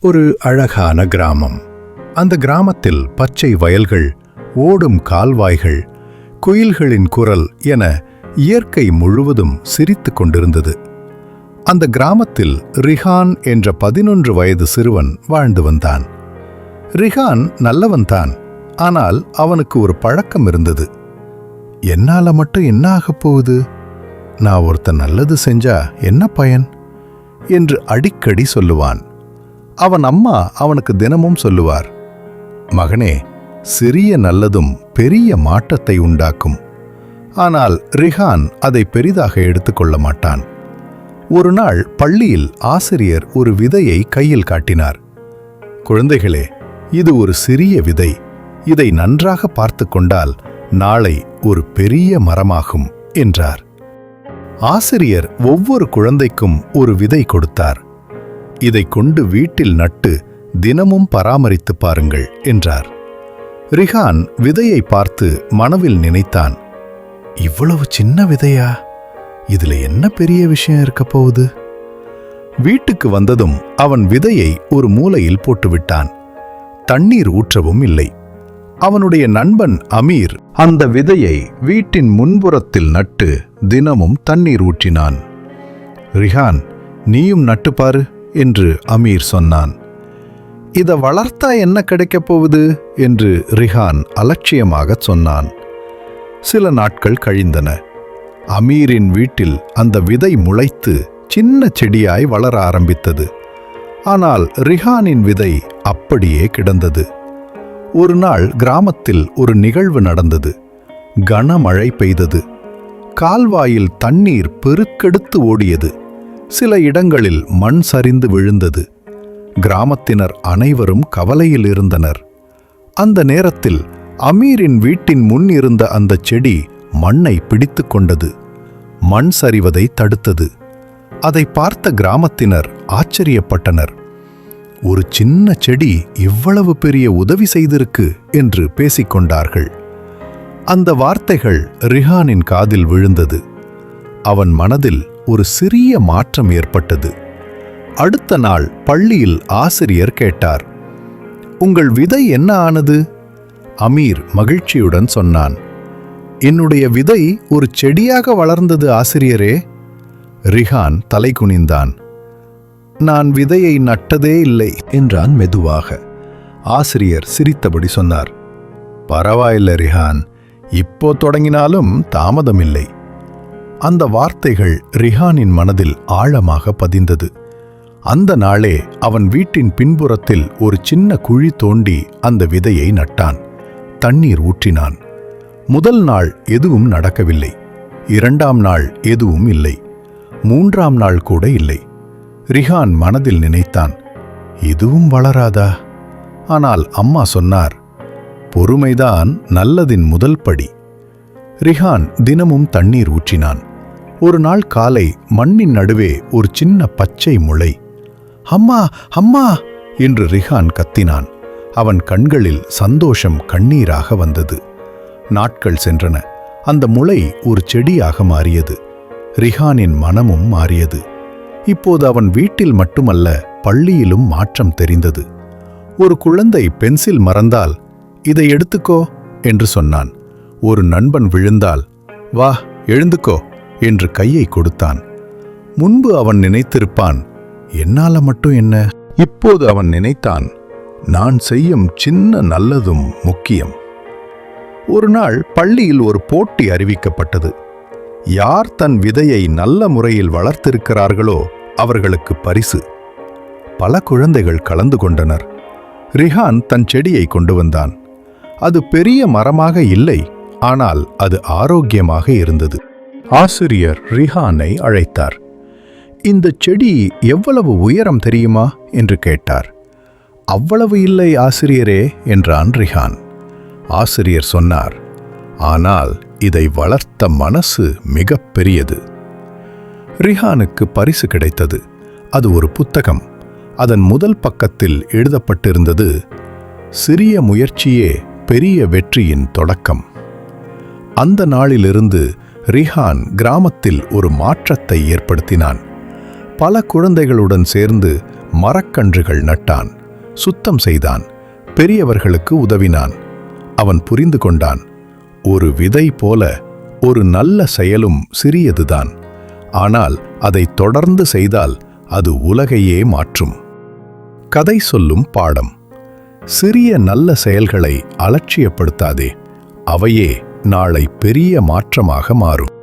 ஒரு அழகான கிராமம். அந்த கிராமத்தில் பச்சை வயல்கள், ஓடும் கால்வாய்கள், குயில்களின் குரல் என இயற்கை முழுவதும் சிரித்துக் கொண்டிருந்தது. அந்த கிராமத்தில் ரிஹான் என்ற 11 வயது சிறுவன் வாழ்ந்து வந்தான். ரிஹான் நல்லவன்தான். ஆனால் அவனுக்கு ஒரு பழக்கம் இருந்தது. என்னால மட்டும் என்ன ஆகப் போகுது? நான் ஒருத்தன் நல்லது செஞ்சா என்ன பயன் என்று அடிக்கடி சொல்லுவான். அவன் அம்மா அவனுக்கு தினமும் சொல்லுவார், மகனே, சிறிய நல்லதும் பெரிய மாற்றத்தை உண்டாக்கும். ஆனால் ரிஹான் அதை பெரிதாக எடுத்துக்கொள்ள மாட்டான். ஒரு நாள் பள்ளியில் ஆசிரியர் ஒரு விதையை கையில் காட்டினார். குழந்தைகளே, இது ஒரு சிறிய விதை. இதை நன்றாக பார்த்து கொண்டால் நாளை ஒரு பெரிய மரமாகும் என்றார். ஆசிரியர் ஒவ்வொரு குழந்தைக்கும் ஒரு விதை கொடுத்தார். இதை கொண்டு வீட்டில் நட்டு தினமும் பராமரித்து பாருங்கள் என்றார். ரிஹான் விதையை பார்த்து மனதில் நினைத்தான், இவ்வளவு சின்ன விதையா? இதுல என்ன பெரிய விஷயம் இருக்க போகுது? வீட்டுக்கு வந்ததும் அவன் விதையை ஒரு மூலையில் போட்டுவிட்டான். தண்ணீர் ஊற்றவும் இல்லை. அவனுடைய நண்பன் அமீர் அந்த விதையை வீட்டின் முன்புறத்தில் நட்டு தினமும் தண்ணீர் ஊற்றினான். ரிஹான், நீயும் நட்டுப்பாரு என்று அமீர் சொன்னான். இத வளர்த்தா என்ன கிடைக்கப் போகுது என்று ரிஹான் அலட்சியமாக சொன்னான். சில நாட்கள் கழிந்தன. அமீரின் வீட்டில் அந்த விதை முளைத்து சின்ன செடியாய் வளர ஆரம்பித்தது. ஆனால் ரிஹானின் விதை அப்படியே கிடந்தது. ஒரு நாள் கிராமத்தில் ஒரு நிகழ்வு நடந்தது. கனமழை பெய்தது. கால்வாயில் தண்ணீர் பெருக்கெடுத்து ஓடியது. சில இடங்களில் மண் சரிந்து விழுந்தது. கிராமத்தினர் அனைவரும் கவலையில் இருந்தனர். அந்த நேரத்தில் அமீரின் வீட்டின் முன் இருந்த அந்த செடி மண்ணை பிடித்து கொண்டது. மண் சரிவதை தடுத்தது. அதை பார்த்த கிராமத்தினர் ஆச்சரியப்பட்டனர். ஒரு சின்ன செடி இவ்வளவு பெரிய உதவி செய்திருக்கு என்று பேசிக்கொண்டார்கள். அந்த வார்த்தைகள் ரிஹானின் காதில் விழுந்தது. அவன் மனதில் ஒரு சிறிய மாற்றம் ஏற்பட்டது. அடுத்த நாள் பள்ளியில் ஆசிரியர் கேட்டார், உங்கள் விதை என்ன ஆனது? அமீர் மகிழ்ச்சியுடன் சொன்னான், என்னுடைய விதை ஒரு செடியாக வளர்ந்தது ஆசிரியரே. ரிஹான் தலை குனிந்தான். நான் விதையை நட்டதே இல்லை என்றான் மெதுவாக. ஆசிரியர் சிரித்தபடி சொன்னார், பரவாயில்லை ரிஹான், இப்போ தொடங்கினாலும் தாமதமில்லை. அந்த வார்த்தைகள் ரிஹானின் மனதில் ஆழமாக பதிந்தது. அந்த நாளே அவன் வீட்டின் பின்புறத்தில் ஒரு சின்ன குழி தோண்டி அந்த விதையை நட்டான். தண்ணீர் ஊற்றினான். முதல் நாள் எதுவும் நடக்கவில்லை. 2ஆம் நாள் எதுவும் இல்லை. 3ஆம் நாள் கூட இல்லை. ரிஹான் மனதில் நினைத்தான், இதுவும் வளராதா? ஆனால் அம்மா சொன்னார், பொறுமைதான் நல்லதின் முதல் படி. ரிஹான் தினமும் தண்ணீர் ஊற்றினான். ஒரு நாள் காலை மண்ணின் நடுவே ஒரு சின்ன பச்சை முளை. அம்மா, அம்மா என்று ரிஹான் கத்தினான். அவன் கண்களில் சந்தோஷம் கண்ணீராக வந்தது. நாட்கள் சென்றன. அந்த முளை ஒரு செடியாக மாறியது. ரிஹானின் மனமும் மாறியது. இப்போது அவன் வீட்டில் மட்டுமல்ல, பள்ளியிலும் மாற்றம் தெரிந்தது. ஒரு குழந்தை பென்சில் மறந்தால், இதை எடுத்துக்கோ என்று சொன்னான். ஒரு நண்பன் விழுந்தால், வா எழுந்துக்கோ என்று கையை கொடுத்தான். முன்பு அவன் நினைத்திருப்பான், என்னால மட்டும் என்ன? இப்போது அவன் நினைத்தான், நான் செய்யும் சின்ன நல்லதும் முக்கியம். ஒரு நாள் பள்ளியில் ஒரு போட்டி அறிவிக்கப்பட்டது. யார் தன் விதையை நல்ல முறையில் வளர்த்திருக்கிறார்களோ அவர்களுக்கு பரிசு. பல குழந்தைகள் கலந்து கொண்டனர். ரிஹான் தன் செடியை கொண்டு வந்தான். அது பெரிய மரமாக இல்லை, ஆனால் அது ஆரோக்கியமாக இருந்தது. ஆசிரியர் ரிஹானை அழைத்தார். இந்த செடி எவ்வளவு உயரம் தெரியுமா என்று கேட்டார். அவ்வளவு இல்லை ஆசிரியரே என்றான் ரிஹான். ஆசிரியர் சொன்னார், ஆனால் இதை வளர்த்த மனசு மிக பெரியது. ரிஹானுக்கு பரிசு கிடைத்தது. அது ஒரு புத்தகம். அதன் முதல் பக்கத்தில் எழுதப்பட்டிருந்தது, சிறிய முயற்சியே பெரிய வெற்றியின் தொடக்கம். அந்த நாளிலிருந்து ரிஹான் கிராமத்தில் ஒரு மாற்றத்தை ஏற்படுத்தினான். பல குழந்தைகளுடன் சேர்ந்து மரக்கன்றுகள் நட்டான், சுத்தம் செய்தான், பெரியவர்களுக்கு உதவினான். அவன் புரிந்து கொண்டான், ஒரு விதை போல ஒரு நல்ல செயலும் சிறியதுதான், ஆனால் அதை தொடர்ந்து செய்தால் அது உலகையே மாற்றும். கதை சொல்லும் பாடம்: சிறிய நல்ல செயல்களை அலட்சியப்படுத்தாதே, அவையே நாளை பெரிய மாற்றமாக மாறும்.